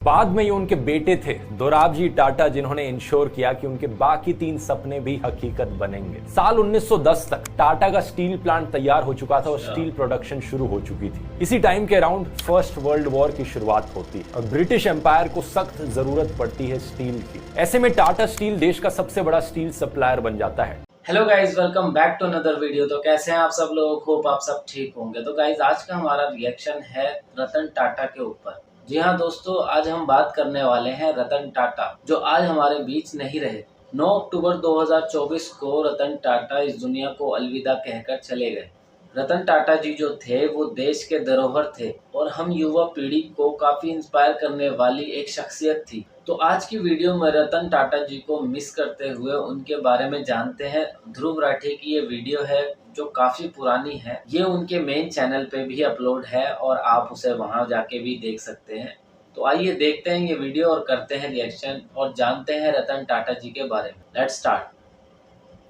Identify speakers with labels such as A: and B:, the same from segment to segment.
A: बाद में ये उनके बेटे थे दोराबजी टाटा, जिन्होंने इंश्योर किया कि उनके बाकी 3 सपने भी हकीकत बनेंगे। साल 1910 तक टाटा का स्टील प्लांट तैयार हो चुका था और स्टील प्रोडक्शन शुरू हो चुकी थी। इसी टाइम के अराउंड फर्स्ट वर्ल्ड वॉर की शुरुआत होती है और ब्रिटिश एम्पायर को सख्त जरूरत पड़ती है स्टील की। ऐसे में टाटा स्टील देश का सबसे बड़ा स्टील सप्लायर बन जाता है।
B: Hello guys, welcome back to another video. तो कैसे हैं आप सब लोग? होप आप सब ठीक होंगे। तो गाइज आज का हमारा रिएक्शन है रतन टाटा के ऊपर। जी हाँ दोस्तों, आज हम बात करने वाले हैं रतन टाटा, जो आज हमारे बीच नहीं रहे। 9 अक्टूबर 2024 को रतन टाटा इस दुनिया को अलविदा कहकर चले गए। रतन टाटा जी जो थे वो देश के धरोहर थे और हम युवा पीढ़ी को काफ़ी इंस्पायर करने वाली एक शख्सियत थी। तो आज की वीडियो में रतन टाटा जी को मिस करते हुए उनके बारे में जानते हैं। ध्रुव राठी की ये वीडियो है जो काफ़ी पुरानी है, ये उनके मेन चैनल पे भी अपलोड है और आप उसे वहां जाके भी देख सकते हैं। तो आइए देखते हैं ये वीडियो और करते हैं रिएक्शन और जानते हैं रतन टाटा जी के बारे में। Let's start.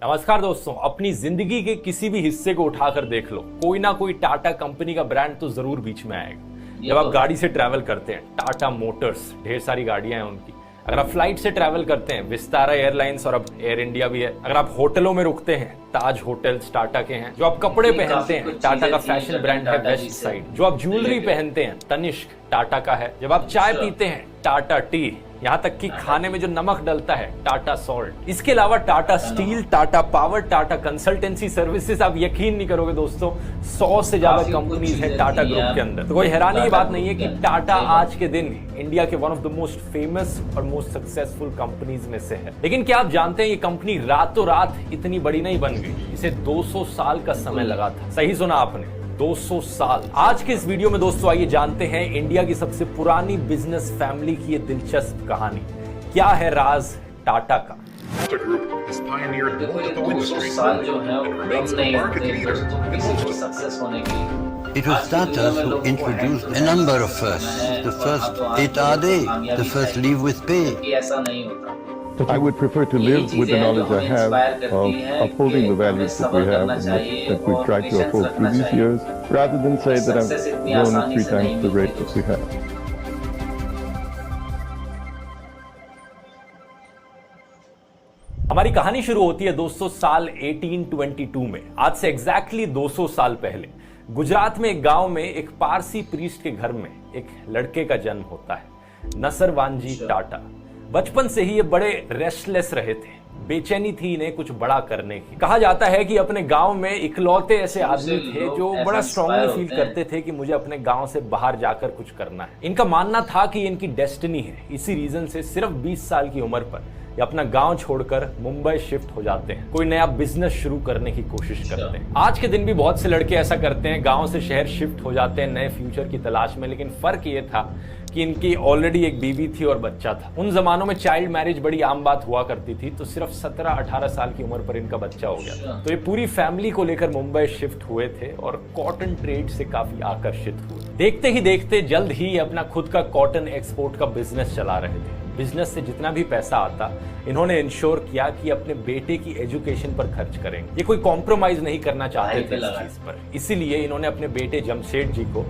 A: नमस्कार दोस्तों, अपनी जिंदगी के किसी भी हिस्से को उठाकर देख लो, कोई ना कोई टाटा कंपनी का ब्रांड तो जरूर बीच में आएगा। जब आप गाड़ी से ट्रैवल करते हैं, टाटा मोटर्स, ढेर सारी गाड़ियां हैं उनकी। अगर आप फ्लाइट से ट्रैवल करते हैं, विस्तारा एयरलाइंस और अब एयर इंडिया भी है। अगर आप होटलों में रुकते हैं, ताज होटल्स टाटा के हैं। जो आप कपड़े पहनते हैं, टाटा का फैशन ब्रांड है वेस्ट साइड। जो आप ज्वेलरी पहनते हैं, तनिष्क टाटा का है। जब आप चाय पीते हैं, टाटा टी। यहाँ तक कि खाने में जो नमक डलता है, टाटा सॉल्ट। इसके अलावा Tata steel, Tata power, Tata consultancy services. आप यकीन नहीं करोगे दोस्तों, 100 से ज्यादा कंपनीज है टाटा ग्रुप के अंदर। तो कोई हैरानी की बात नहीं है कि टाटा आज के दिन इंडिया के one of the most famous और मोस्ट सक्सेसफुल कंपनीज में से है। लेकिन क्या आप जानते हैं ये कंपनी रातों रात इतनी बड़ी नहीं बन गई। इसे 200 साल का समय लगा था। सही सुना आपने, 200 साल। आज के इस वीडियो में दोस्तों आइए जानते हैं इंडिया की सबसे पुरानी बिजनेस फैमिली की ये दिलचस्प कहानी। क्या है राज टाटा का?
C: It was Tata who introduced a number of firsts. The first 8 RD, the first leave with pay.
D: I would prefer to live with the knowledge I have of upholding the values that we have and that we've tried to uphold through these years, rather than say that I've grown 3 times the rate that we have.
A: हमारी कहानी शुरू होती है दोस्तों साल 1822 में। आज से एग्जैक्टली 200 साल पहले गुजरात में एक गांव में एक पारसी प्रीस्ट के घर में एक लड़के का जन्म होता है, नसरवानजी टाटा। बचपन से ही ये बड़े रेस्टलेस रहे थे, बेचैनी थी इन्हें कुछ बड़ा करने की। कहा जाता है कि अपने गांव में इकलौते ऐसे आदमी थे जो बड़ा स्ट्रांगली फील करते थे कि मुझे अपने गांव से बाहर जाकर कुछ करना है। इनका मानना था कि इनकी डेस्टिनी है। इसी रीजन से सिर्फ 20 साल की उम्र पर ये अपना गांव छोड़कर मुंबई शिफ्ट हो जाते हैं, कोई नया बिजनेस शुरू करने की कोशिश करते हैं। आज के दिन भी बहुत से लड़के ऐसा करते हैं, गांव से शहर शिफ्ट हो जाते हैं नए फ्यूचर की तलाश में। लेकिन फर्क ये था कि इनकी ऑलरेडी एक बीवी थी और बच्चा था। उन जमानों में चाइल्ड मैरिज बड़ी आम बात हुआ करती थी, तो सिर्फ 17-18 साल की उम्र पर इनका बच्चा हो गया। तो ये पूरी फैमिली को लेकर मुंबई शिफ्ट हुए थे और कॉटन ट्रेड से काफी आकर्षित हुए। देखते ही देखते जल्द ही अपना खुद का कॉटन एक्सपोर्ट का बिजनेस चला रहे थे। बिजनेस से जितना भी पैसा आता, इन्होंने इंश्योर किया कि अपने बेटे की एजुकेशन पर खर्च करेंगे। ये कोई कॉम्प्रोमाइज नहीं करना चाहते थे इस चीज पर। इसीलिए इन्होंने अपने बेटे जमशेद जी को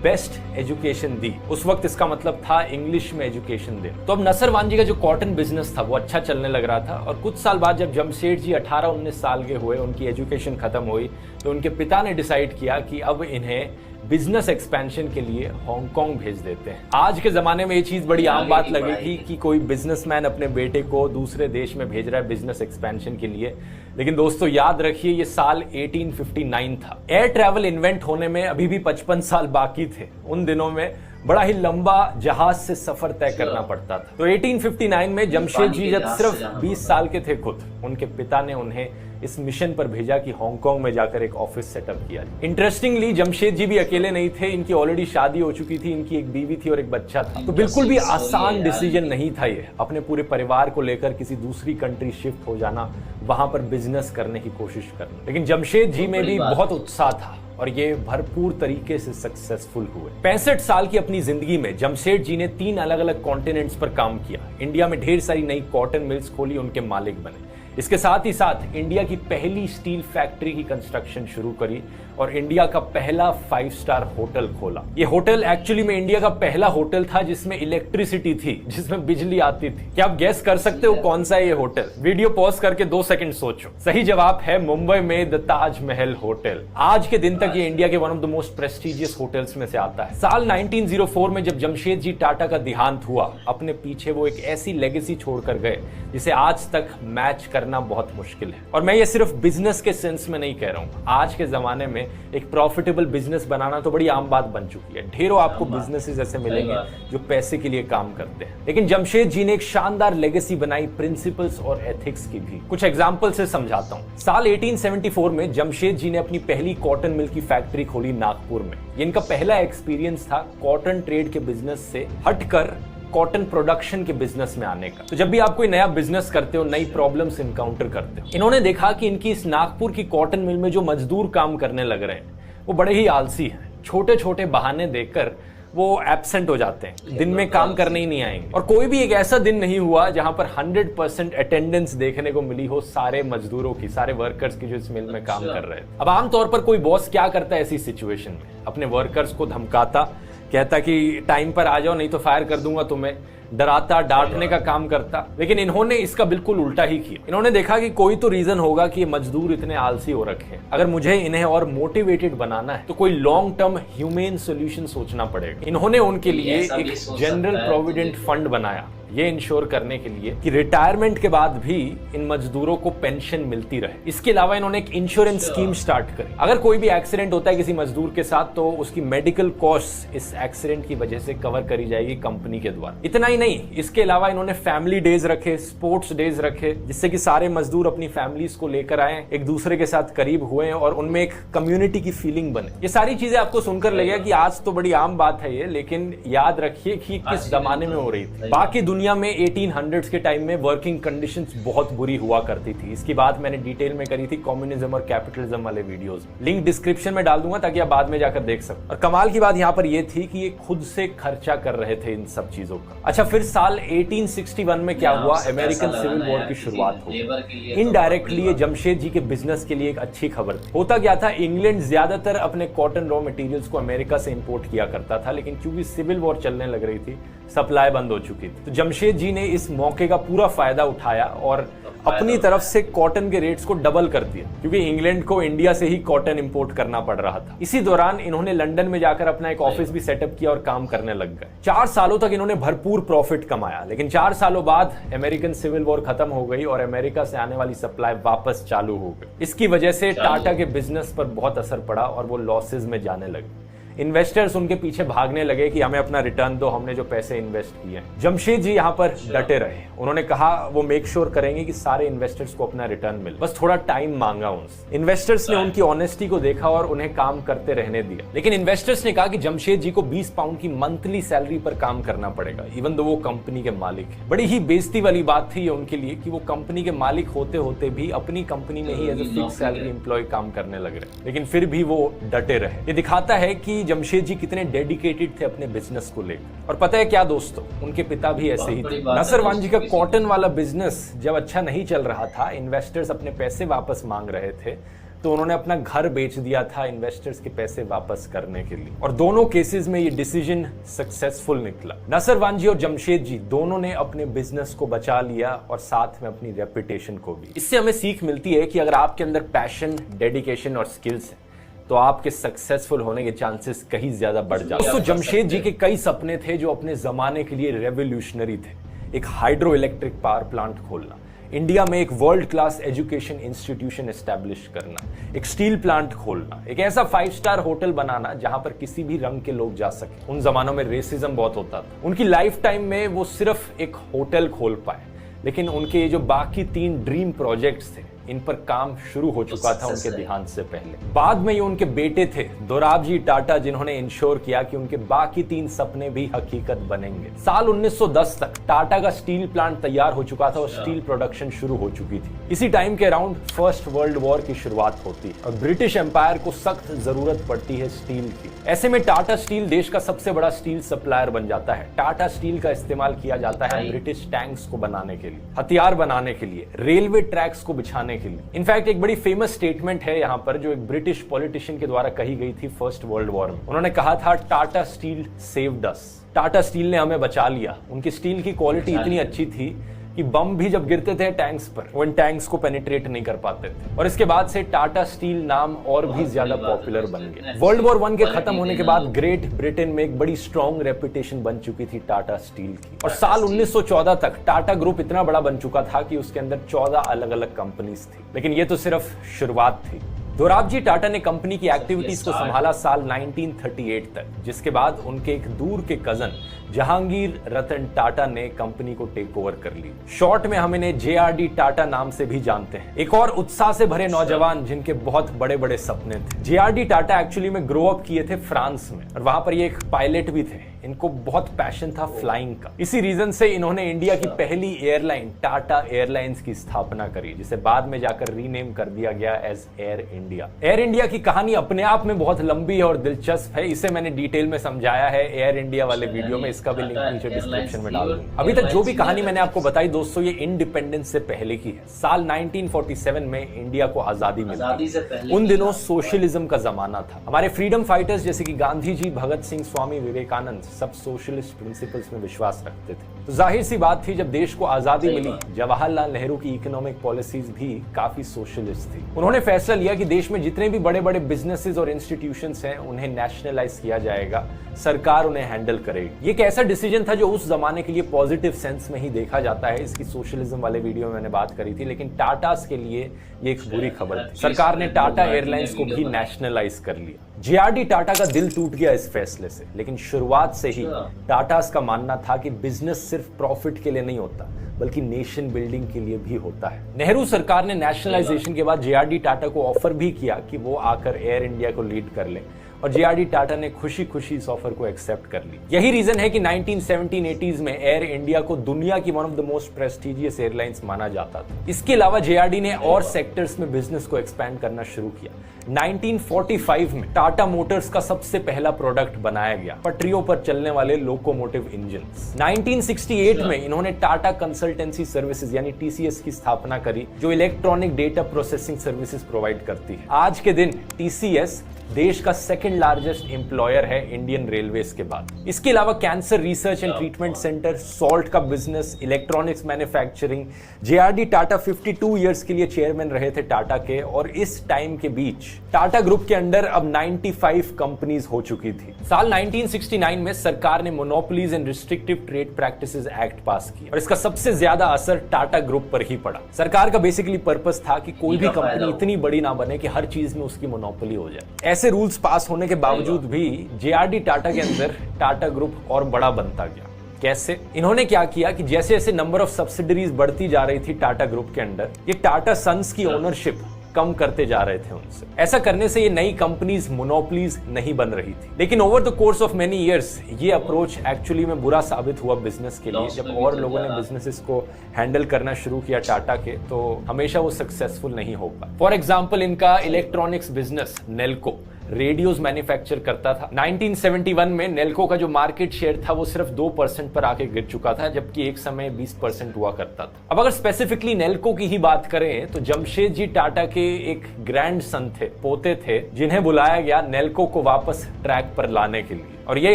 A: बेस्ट एजुकेशन दी। उस वक्त इसका मतलब था इंग्लिश में एजुकेशन दे। तो अब नसरवान जी का जो कॉटन बिजनेस था वो अच्छा चलने लग रहा था और कुछ साल बाद जब जमशेद जी 18-19 साल के हुए, उनकी एजुकेशन खत्म हुई, तो उनके पिता ने डिसाइड किया कि अब इन्हें बिजनेस एक्सपेंशन के लिए हांगकांग भेज देते हैं। आज के जमाने में ये चीज बड़ी आम बात लगेगी कि कोई बिजनेसमैन अपने बेटे को दूसरे देश में भेज रहा है बिजनेस एक्सपेंशन के लिए। लेकिन दोस्तों याद रखिए, ये साल 1859 था। एयर ट्रैवल इन्वेंट होने में अभी भी 55 साल बाकी थे। उन दिनों में बड़ा ही लंबा जहाज से सफर तय करना पड़ता था। तो 1859 में जमशेद जी जब सिर्फ 20 साल के थे खुद, उनके पिता ने उन्हें इस मिशन पर भेजा कि हांगकांग में जाकर एक ऑफिस सेटअप किया। इंटरेस्टिंगली जमशेद जी भी अकेले नहीं थे, इनकी ऑलरेडी शादी हो चुकी थी, इनकी एक बीवी थी और एक बच्चा था। तो बिल्कुल भी आसान डिसीजन नहीं था ये, अपने पूरे परिवार को लेकर किसी दूसरी कंट्री शिफ्ट हो जाना, वहां पर बिजनेस करने की कोशिश करना। लेकिन जमशेद जी में भी बहुत उत्साह था और ये भरपूर तरीके से सक्सेसफुल हुए। 65 साल की अपनी जिंदगी में जमशेद जी ने 3 अलग अलग कॉन्टिनेंट्स पर काम किया। इंडिया में ढेर सारी नई कॉटन मिल्स खोली, उनके मालिक बने। इसके साथ ही साथ इंडिया की पहली स्टील फैक्ट्री की कंस्ट्रक्शन शुरू करी और इंडिया का पहला 5 स्टार होटल खोला। ये होटल एक्चुअली में इंडिया का पहला होटल था जिसमें इलेक्ट्रिसिटी थी, जिसमें बिजली आती थी। क्या आप गेस कर सकते हो कौन सा है ये होटल? वीडियो पॉज करके 2 सेकंड सोचो। सही जवाब है मुंबई में द ताजमहल होटल। आज के दिन तक ये इंडिया के one of the most prestigious hotels में से आता है। साल 1904 में जब जमशेदजी टाटा का देहांत हुआ, अपने पीछे वो एक ऐसी लेगेसी छोड़कर गए जिसे आज तक मैच करना बहुत मुश्किल है। और मैं ये सिर्फ बिजनेस के सेंस में नहीं कह रहा हूं, आज के जमाने में एक प्रॉफिटेबल बिजनेस बनाना तो बड़ी आम बात बन चुकी है। ढेरों आपको बिजनेसेस ऐसे मिलेंगे जो पैसे के लिए काम करते हैं, लेकिन जमशेद जी ने एक शानदार लेगेसी बनाई प्रिंसिपल्स और एथिक्स की भी। कुछ एग्जांपल से समझाता हूं। साल 1874 में जमशेद जी ने अपनी पहली कॉटन मिल की फैक्ट्री खोली नागपुर में। ये इनका पहला एक्सपीरियंस था कॉटन ट्रेड के बिजनेस से हटकर कॉटन प्रोडक्शन के बिजनेस में आने का। तो जब भी आप कोई नया बिजनेस करते हो, नई प्रॉब्लम्स इनकाउंटर करते हो, इन्होंने देखा कि इनकी इस नागपुर की कॉटन मिल में जो मजदूर काम करने लग रहे हैं वो बड़े ही आलसी हैं। छोटे छोटे बहाने देकर वो एब्सेंट हो जाते हैं, दिन में काम करने ही नहीं आएंगे। और कोई भी एक ऐसा दिन नहीं हुआ जहां पर 100% अटेंडेंस देखने को मिली हो सारे मजदूरों की, सारे वर्कर्स की जो इस मिल में काम कर रहे थे। अब आमतौर पर कोई बॉस क्या करता है ऐसी सिचुएशन में? अपने वर्कर्स को धमकाता, कहता कि टाइम पर आ जाओ नहीं तो फायर कर दूंगा तुम्हें, डराता, डांटने का काम करता। लेकिन इन्होंने इसका बिल्कुल उल्टा ही किया। इन्होंने देखा कि कोई तो रीजन होगा कि ये मजदूर इतने आलसी हो रखे हैं। अगर मुझे इन्हें और मोटिवेटेड बनाना है तो कोई लॉन्ग टर्म ह्यूमेन सोल्यूशन सोचना पड़ेगा। इन्होंने उनके लिए एक जनरल प्रोविडेंट फंड बनाया, ये इंश्योर करने के लिए कि रिटायरमेंट के बाद भी इन मजदूरों को पेंशन मिलती रहे। इसके अलावा इन्होंने एक इंश्योरेंस स्कीम स्टार्ट करी। अगर कोई भी एक्सीडेंट होता है किसी मजदूर के साथ तो उसकी मेडिकल कॉस्ट इस एक्सीडेंट की वजह से कवर करी जाएगी कंपनी के द्वारा। इतना ही नहीं, इसके अलावा इन्होंने फैमिली डेज रखे, स्पोर्ट्स डेज रखे, जिससे कि सारे मजदूर अपनी फैमिलीज को लेकर आए, एक दूसरे के साथ करीब हुए और उनमें एक कम्युनिटी की फीलिंग बने। ये सारी चीजें आपको सुनकर लगेगा कि आज तो बड़ी आम बात है ये, लेकिन याद रखिए कि किस जमाने में हो रही थी। बाकी दुनिया में 1800s के टाइम में वर्किंग कंडीशंस बहुत बुरी हुआ करती थी। इसकी बात मैंने डिटेल में करी थी कम्युनिज्म और कैपिटलिज्म वाले वीडियोस में। लिंक डिस्क्रिप्शन में डाल दूंगा ताकि आप बाद में जाकर देख सको। और कमाल की बात यहाँ पर यह थी कि ये खुद से खर्चा कर रहे थे इन सब चीजों का। अच्छा, फिर साल 1861 में क्या हुआ? अमेरिकन सिविल वॉर की शुरुआत हो गई। इनडायरेक्टली ये जमशेद जी के बिजनेस के लिए एक अच्छी खबर थी। होता क्या था, इंग्लैंड ज्यादातर अपने कॉटन रॉ मटेरियल्स को अमेरिका से इंपोर्ट किया करता था, लेकिन क्योंकि सिविल वॉर चलने लग रही थी, सप्लाई बंद हो चुकी थी। तो जमशेद जी ने इस मौके का पूरा फायदा उठाया और अपनी तरफ से कॉटन के रेट्स को डबल कर दिया, क्योंकि इंग्लैंड को इंडिया से ही कॉटन इंपोर्ट करना पड़ रहा था। इसी दौरान इन्होंने लंदन में जाकर अपना एक ऑफिस भी सेटअप किया और काम करने लग गए। 4 सालों तक इन्होंने भरपूर प्रॉफिट कमाया, लेकिन 4 सालों बाद अमेरिकन सिविल वॉर खत्म हो गई और अमेरिका से आने वाली सप्लाई वापस चालू हो गई। इसकी वजह से टाटा के बिजनेस पर बहुत असर पड़ा और वो लॉसेज में जाने लगे। इन्वेस्टर्स उनके पीछे भागने लगे कि हमें अपना रिटर्न दो, हमने जो पैसे इन्वेस्ट किए। जमशेद जी यहाँ पर डटे रहे। उन्होंने कहा वो मेक श्योर करेंगे कि सारे इन्वेस्टर्स को अपना रिटर्न मिले, बस थोड़ा टाइम मांगा उनसे। इन्वेस्टर्स ने उनकी ऑनेस्टी को देखा और उन्हें काम करते रहने दिया। लेकिन इन्वेस्टर्स ने कहा कि जमशेद जी को 20 पाउंड की मंथली सैलरी पर काम करना पड़ेगा, इवन दो वो कंपनी के मालिक है। बड़ी ही बेइज्जती वाली बात थी ये उनके लिए कि वो कंपनी के मालिक होते होते भी अपनी कंपनी में ही as a fix salary employ काम करने लग रहे, लेकिन फिर भी वो डटे रहे। ये दिखाता है कि जमशेद जी कितने डेडिकेटेड थे अपने बिजनेस को लेकर। और पता है क्या दोस्तों, उनके पिता भी ऐसे ही थे। नसरवान जी का कॉटन वाला बिजनेस जब अच्छा नहीं चल रहा था, इन्वेस्टर्स अपने पैसे वापस मांग रहे थे, तो उन्होंने अपना घर बेच दिया था इन्वेस्टर्स के पैसे वापस करने के लिए। और दोनों केसेस में ये डिसीजन सक्सेसफुल निकला। नसरवान जी और जमशेद जी दोनों ने अपने बिजनेस को बचा लिया और साथ में अपनी रेपुटेशन को भी। इससे हमें सीख मिलती है कि अगर आपके अंदर पैशन, डेडिकेशन और स्किल्स है तो आपके सक्सेसफुल होने के चांसेस कहीं ज्यादा बढ़ जाते हैं। तो जमशेद जी के कई सपने थे जो अपने जमाने के लिए रेवोल्यूशनरी थे। एक हाइड्रो इलेक्ट्रिक पावर प्लांट खोलना, इंडिया में एक world class education institution establish करना, एक स्टील प्लांट खोलना, एक ऐसा 5 स्टार होटल बनाना जहां पर किसी भी रंग के लोग जा सके। उन जमानों में रेसिज्म बहुत होता था। उनकी लाइफ टाइम में वो सिर्फ एक होटल खोल पाए, लेकिन उनके जो बाकी 3 ड्रीम प्रोजेक्ट्स थे, इन पर काम शुरू हो चुका था उनके देहांत से पहले। बाद में ये उनके बेटे थे दोराबजी टाटा जिन्होंने इंश्योर किया कि उनके बाकी 3 सपने भी हकीकत बनेंगे। साल 1910 तक टाटा का स्टील प्लांट तैयार हो चुका था और स्टील प्रोडक्शन शुरू हो चुकी थी। इसी टाइम के अराउंड फर्स्ट वर्ल्ड वॉर की शुरुआत होती है और ब्रिटिश एम्पायर को सख्त जरूरत पड़ती है स्टील की। ऐसे में टाटा स्टील देश का सबसे बड़ा स्टील सप्लायर बन जाता है। टाटा स्टील का इस्तेमाल किया जाता है ब्रिटिश टैंक्स को बनाने के लिए, हथियार बनाने के लिए, रेलवे ट्रैक्स को बिछाने के लिए। इनफैक्ट एक बड़ी फेमस स्टेटमेंट है यहाँ पर जो एक ब्रिटिश पॉलिटिशियन के द्वारा कही गई थी फर्स्ट वर्ल्ड वॉर में। उन्होंने कहा था Tata steel saved us, Tata steel ने हमें बचा लिया। उनकी स्टील की क्वालिटी इतनी अच्छी थी कि बम भी जब गिरते थे टैंक्स पर, वो इन टैंक्स को पेनिट्रेट नहीं कर पाते थे। और इसके बाद से टाटा स्टील नाम और भी ज्यादा पॉपुलर बन गया। वर्ल्ड वॉर 1 के खत्म होने के बाद ग्रेट ब्रिटेन में एक बड़ी स्ट्रॉन्ग रेपुटेशन बन चुकी थी टाटा स्टील की। और साल 1914 तक टाटा ग्रुप इतना बड़ा बन चुका था कि उसके अंदर 14 अलग अलग कंपनीज थी। लेकिन ये तो सिर्फ शुरुआत थी। दोराबजी टाटा ने कंपनी की एक्टिविटीज को संभाला साल 1938 तक, जिसके बाद उनके एक दूर के कजन जहांगीर रतन टाटा ने कंपनी को टेक ओवर कर ली। शॉर्ट में हम इन्हें JRD टाटा नाम से भी जानते हैं। एक और उत्साह से भरे नौजवान जिनके बहुत बड़े बड़े सपने थे। JRD टाटा एक्चुअली में ग्रो अप किए थे फ्रांस में और वहां पर ये एक पायलट भी थे। इनको बहुत पैशन था फ्लाइंग का। इसी रीजन से इन्होंने इंडिया की पहली एयरलाइन टाटा एयरलाइंस की स्थापना करी, जिसे बाद में जाकर रीनेम कर दिया गया as air India. Air India की कहानी अपने आप में बहुत लंबी है और दिलचस्प है। इसे मैंने डिटेल में समझाया है एयर इंडिया वाले वीडियो में, इसका भी लिंक नीचे डिस्क्रिप्शन में डाल दूंगा। अभी तक जो भी कहानी मैंने आपको बताई दोस्तों, ये इंडिपेंडेंस से पहले की है। साल 1947 में इंडिया को आजादी मिली। उन दिनों सोशलिज्म का जमाना था। हमारे फ्रीडम फाइटर्स जैसे कि गांधी जी, भगत सिंह, स्वामी विवेकानंद सब सोशलिस्ट प्रिंसिपल्स में विश्वास रखते थे। तो जाहिर सी बात थी जब देश को आजादी मिली, जवाहरलाल नेहरू की इकोनॉमिक पॉलिसीज भी काफी सोशलिस्ट थी। उन्होंने फैसला लिया कि देश में जितने भी बड़े बड़े बिजनेसेस और इंस्टीट्यूशंस हैं उन्हें नेशनलाइज किया जाएगा, सरकार उन्हें हैंडल करेगी। ये एक ऐसा डिसीजन था जो उस जमाने के लिए पॉजिटिव सेंस में ही देखा जाता है। इसकी सोशलिज्म वाले वीडियो में मैंने बात करी थी। लेकिन टाटास के लिए ये एक बुरी खबर थी। सरकार ने टाटा एयरलाइंस को भी नेशनलाइज कर लिया। JRD टाटा का दिल टूट गया इस फैसले से, लेकिन शुरुआत से ही टाटास का मानना था कि बिजनेस सिर्फ प्रॉफिट के लिए नहीं होता बल्कि नेशन बिल्डिंग के लिए भी होता है। नेहरू सरकार ने नेशनलाइजेशन के बाद JRD टाटा को ऑफर भी किया कि वो आकर एयर इंडिया को लीड कर ले और JRD टाटा ने खुशी खुशी इस ऑफर को एक्सेप्ट कर ली। यही रीजन है कि 1970-80s में एयर इंडिया को दुनिया की one of the most prestigious airlines माना जाता था। इसके अलावा JRD ने और सेक्टर्स में बिजनेस को एक्सपैंड करना शुरू किया। 1945 में टाटा मोटर्स का सबसे पहला प्रोडक्ट बनाया गया, पटरियों पर चलने वाले लोकोमोटिव इंजन्स। 1968 में इन्होंने टाटा कंसल्टेंसी सर्विसेज यानी TCS की स्थापना करी, जो electronic data processing services provide करती है। आज के दिन TCS देश का सेकंड लार्जेस्ट एम्प्लॉयर है इंडियन रेलवेज के बाद। इसके अलावा cancer research and treatment centre, salt का business, electronics manufacturing. JRD Tata 52 years के लिए चेयरमैन रहे थे टाटा के, और इस टाइम के बीच टाटा ग्रुप के अंडर अब 95 कंपनीज हो चुकी थी। साल 1969 में सरकार ने monopolies and restrictive trade practices act पास किया और इसका सबसे ज्यादा असर टाटा ग्रुप पर ही पड़ा। सरकार का बेसिकली पर्पस था कि कोई भी कंपनी इतनी बड़ी ना बने कि हर चीज में उसकी मोनोपोली हो जाए। ऐसे रूल्स पास होने के बावजूद भी JRD टाटा के अंदर टाटा ग्रुप और बड़ा बनता गया। कैसे? इन्होंने क्या किया कि जैसे जैसे नंबर ऑफ सब्सिडरीज बढ़ती जा रही थी टाटा ग्रुप के अंडर, ये टाटा सन्स की ओनरशिप कम करते जा रहे थे उनसे। ऐसा करने से ये नई कंपनीज मोनोपोलीज नहीं बन रही थी। लेकिन over the course of many years ये अप्रोच एक्चुअली में बुरा साबित हुआ बिजनेस के लिए। जब और लोगों ने बिजनेसेस को हैंडल करना शुरू किया टाटा के, तो हमेशा वो सक्सेसफुल नहीं हो पाए। फॉर एग्जाम्पल, इनका electronics business Nelco radios manufacture करता था। 1971 में नेल्को का जो मार्केट शेयर था वो सिर्फ 2% पर आके गिर चुका था, जबकि एक समय 20% हुआ करता था। अब अगर स्पेसिफिकली नेल्को की ही बात करें तो जमशेदजी टाटा के एक ग्रैंड सन थे, पोते थे, जिन्हें बुलाया गया नेल्को को वापस ट्रैक पर लाने के लिए, और ये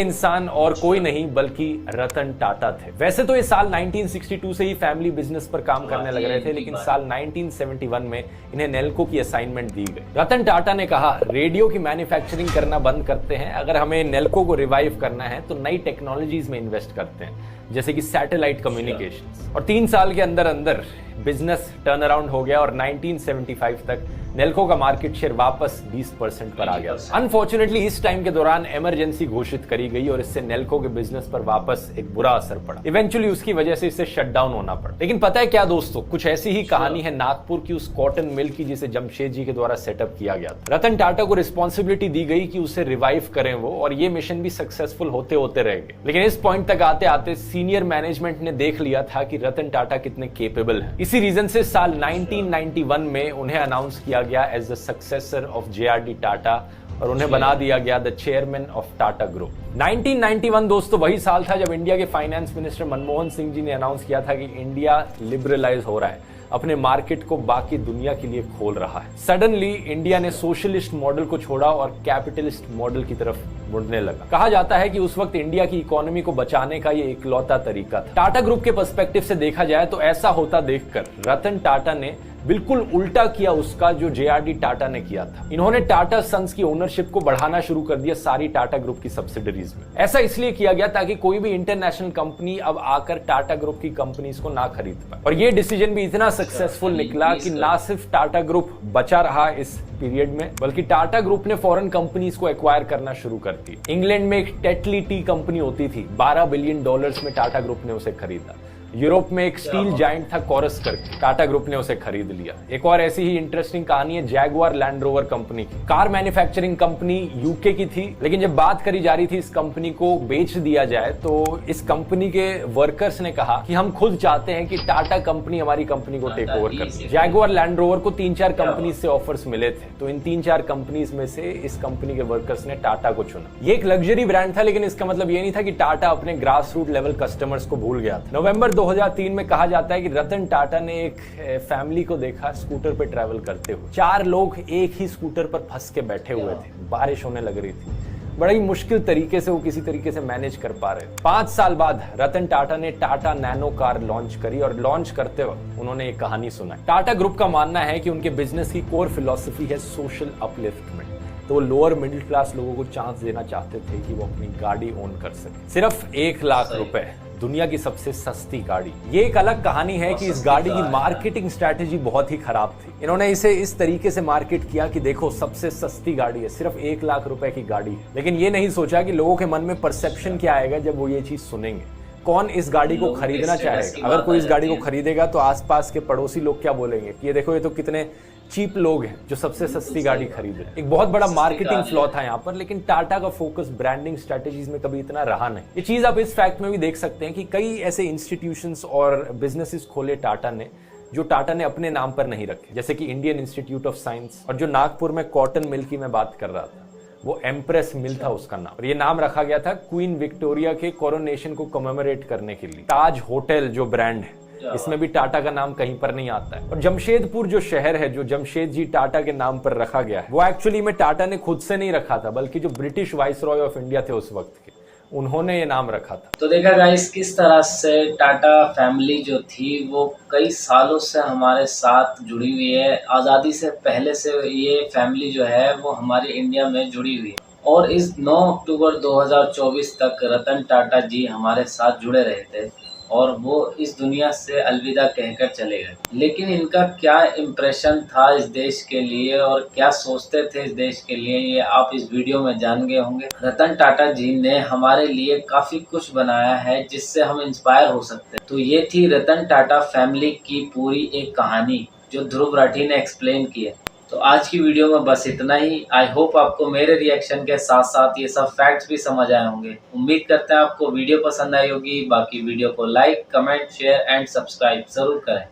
A: इंसान और कोई नहीं बल्कि रतन टाटा थे। वैसे तो ये साल 1962 से ही फैमिली बिजनेस पर काम करने लग रहे थे, लेकिन साल 1971 में इन्हें नेल्को की असाइनमेंट दी गई। रतन टाटा ने कहा, रेडियो की मैन्युफैक्चरिंग करना बंद करते हैं, अगर हमें नेल्को को रिवाइव करना है तो नई टेक्नोलॉजीज में इन्वेस्ट करते हैं। जैसे कि सैटेलाइट कम्युनिकेशंस। और 3 साल के अंदर अंदर बिजनेस टर्न अराउंड हो गया और 1975 तक नेल्को का मार्केट शेयर वापस 20% पर आ गया। अनफॉर्चुनेटली इस टाइम के दौरान इमरजेंसी घोषित करी गई और इससे नेल्को के बिजनेस पर वापस एक बुरा असर पड़ा। इवेंचुअली उसकी वजह से इसे शट डाउन होना पड़ा। लेकिन पता है क्या दोस्तों, कुछ ऐसी ही कहानी है नागपुर की उस कॉटन मिल की जिसे जमशेद जी के द्वारा सेटअप किया गया था। रतन टाटा को रिस्पॉन्सिबिलिटी दी गई कि उसे रिवाइव करें वो, और ये मिशन भी सक्सेसफुल होते होते रह गए। लेकिन इस पॉइंट तक आते आते सीनियर मैनेजमेंट ने देख लिया था कि रतन टाटा कितने केपेबल है। इसी रीजन से साल 1991 में उन्हें अनाउंस किया गया as the successor of JRD Tata और उन्हें बना दिया गया the chairman of Tata group. 1991 दोस्तों वही साल था जब इंडिया के फाइनेंस मिनिस्टर मनमोहन सिंह जी ने अनाउंस किया था कि इंडिया लिबरलाइज हो रहा है, अपने मार्केट को बाकी दुनिया के लिए खोल रहा है। सडनली इंडिया ने सोशलिस्ट मॉडल को छोड़ा और कैपिटलिस्ट मॉडल की तरफ मुड़ने लगा। कहा जाता है कि उस वक्त इंडिया की इकोनॉमी को बचाने का ये इकलौता तरीका था। टाटा ग्रुप के पर्सपेक्टिव से देखा जाए तो ऐसा होता देखकर रतन टाटा ने बिल्कुल उल्टा किया उसका जो JRD टाटा ने किया था। इन्होंने टाटा सन्स की ओनरशिप को बढ़ाना शुरू कर दिया सारी टाटा ग्रुप की सब्सिडरीज में। ऐसा इसलिए किया गया ताकि कोई भी इंटरनेशनल कंपनी अब आकर टाटा ग्रुप की कंपनीज को ना खरीद पाए। और ये डिसीजन भी इतना सक्सेसफुल निकला कि ना सिर्फ टाटा ग्रुप बचा रहा इस पीरियड में, बल्कि टाटा ग्रुप ने फॉरेन कंपनीज को एक्वायर करना शुरू कर दिया। इंग्लैंड में एक टेटली टी कंपनी होती थी, $12 बिलियन में टाटा ग्रुप ने उसे खरीदा। यूरोप में एक स्टील जायंट था कोरस करके, टाटा ग्रुप ने उसे खरीद लिया। एक और ऐसी ही इंटरेस्टिंग कहानी है जैगुआर लैंड रोवर कंपनी की। कार मैन्युफैक्चरिंग कंपनी यूके की थी, लेकिन जब बात करी जा रही थी इस कंपनी को बेच दिया जाए तो इस कंपनी के वर्कर्स ने कहा कि हम खुद चाहते हैं कि टाटा कंपनी हमारी कंपनी को टेक ओवर कर। जैगुआर लैंड रोवर को 3-4 कंपनीज से ऑफर्स मिले थे, तो इन 3-4 कंपनीज में से इस कंपनी के वर्कर्स ने टाटा को चुना। ये एक लग्जरी ब्रांड था, लेकिन इसका मतलब ये नहीं था कि टाटा अपने ग्रास रूट लेवल कस्टमर्स को भूल गया था। नवंबर 2003 में कहा जाता है कि रतन टाटा ने एक फैमिली को देखा स्कूटर पे ट्रैवल करते हुए। 4 लोग एक ही स्कूटर पर फंस के बैठे हुए थे, बारिश होने लग रही थी, बड़ी मुश्किल तरीके से वो किसी तरीके से मैनेज कर पा रहे थे। 5 साल बाद रतन टाटा ने टाटा नैनो कार लॉन्च करी और लॉन्च करते वक्त उन्होंने एक कहानी सुनाई। टाटा ग्रुप का मानना है कि उनके बिजनेस की कोर फिलॉसफी है सोशल अपलिफ्टमेंट, तो वो लोअर मिडिल क्लास लोगों को चांस देना चाहते थे कि वो अपनी गाड़ी ओन कर सके। सिर्फ 1 लाख रुपए, दुनिया की सबसे सस्ती गाड़ी। ये एक अलग कहानी है कि इस गाड़ी की मार्केटिंग स्ट्रैटेजी बहुत ही खराब थी। इन्होंने इसे इस तरीके से मार्केट किया कि देखो सबसे सस्ती गाड़ी है, सिर्फ 1 लाख रुपए की गाड़ी है। लेकिन ये नहीं सोचा कि लोगों के मन में परसेप्शन क्या आएगा जब वो ये चीज सुनेंगे। कौन इस गाड़ी को खरीदना चाहेगा? अगर कोई इस गाड़ी को खरीदेगा तो आसपास के पड़ोसी लोग क्या बोलेंगे कि ये देखो ये तो कितने चीप लोग हैं जो सबसे सस्ती गाड़ी खरीद रहे हैं। एक बहुत बड़ा मार्केटिंग फ्लॉ था यहाँ पर, लेकिन टाटा का फोकस ब्रांडिंग स्ट्रेटेजीज में कभी इतना रहा नहीं। ये चीज आप इस फैक्ट में भी देख सकते हैं कि कई ऐसे इंस्टीट्यूशंस और बिजनेसेस खोले टाटा ने जो टाटा ने अपने नाम पर नहीं रखे, जैसे कि इंडियन इंस्टीट्यूट ऑफ साइंस, और जो नागपुर में कॉटन मिल की मैं बात कर रहा था वो एम्प्रेस मिल था उसका नाम, और ये नाम रखा गया था क्वीन विक्टोरिया के कोरोनेशन को कमेमोरेट करने के लिए। ताज होटल जो ब्रांड है इसमें भी टाटा का नाम कहीं पर नहीं आता है। और जमशेदपुर जो शहर है जो जमशेद जी टाटा के नाम पर रखा गया है, वो एक्चुअली में टाटा ने खुद से नहीं रखा था, बल्कि जो ब्रिटिश वाइसरॉय ऑफ इंडिया थे उस वक्त के, उन्होंने ये नाम रखा था।
B: तो देखा गाइस किस तरह से टाटा फैमिली जो थी वो कई सालों से हमारे साथ जुड़ी हुई है। आज़ादी से पहले से ये फैमिली जो है वो हमारी इंडिया में जुड़ी हुई है, और इस 9 अक्टूबर 2024 तक रतन टाटा जी हमारे साथ जुड़े रहे थे और वो इस दुनिया से अलविदा कहकर चले गए। लेकिन इनका क्या इम्प्रेशन था इस देश के लिए और क्या सोचते थे इस देश के लिए, ये आप इस वीडियो में जान गए होंगे। रतन टाटा जी ने हमारे लिए काफ़ी कुछ बनाया है जिससे हम इंस्पायर हो सकते हैं। तो ये थी रतन टाटा फैमिली की पूरी एक कहानी जो ध्रुव राठी ने एक्सप्लेन की है। तो आज की वीडियो में बस इतना ही। आई होप आपको मेरे रिएक्शन के साथ साथ ये सब फैक्ट्स भी समझ आए होंगे। उम्मीद करते हैं आपको वीडियो पसंद आई होगी। बाकी वीडियो को like, comment, share and subscribe जरूर करें।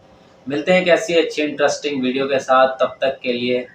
B: मिलते हैं एक ऐसी अच्छी इंटरेस्टिंग वीडियो के साथ, तब तक के लिए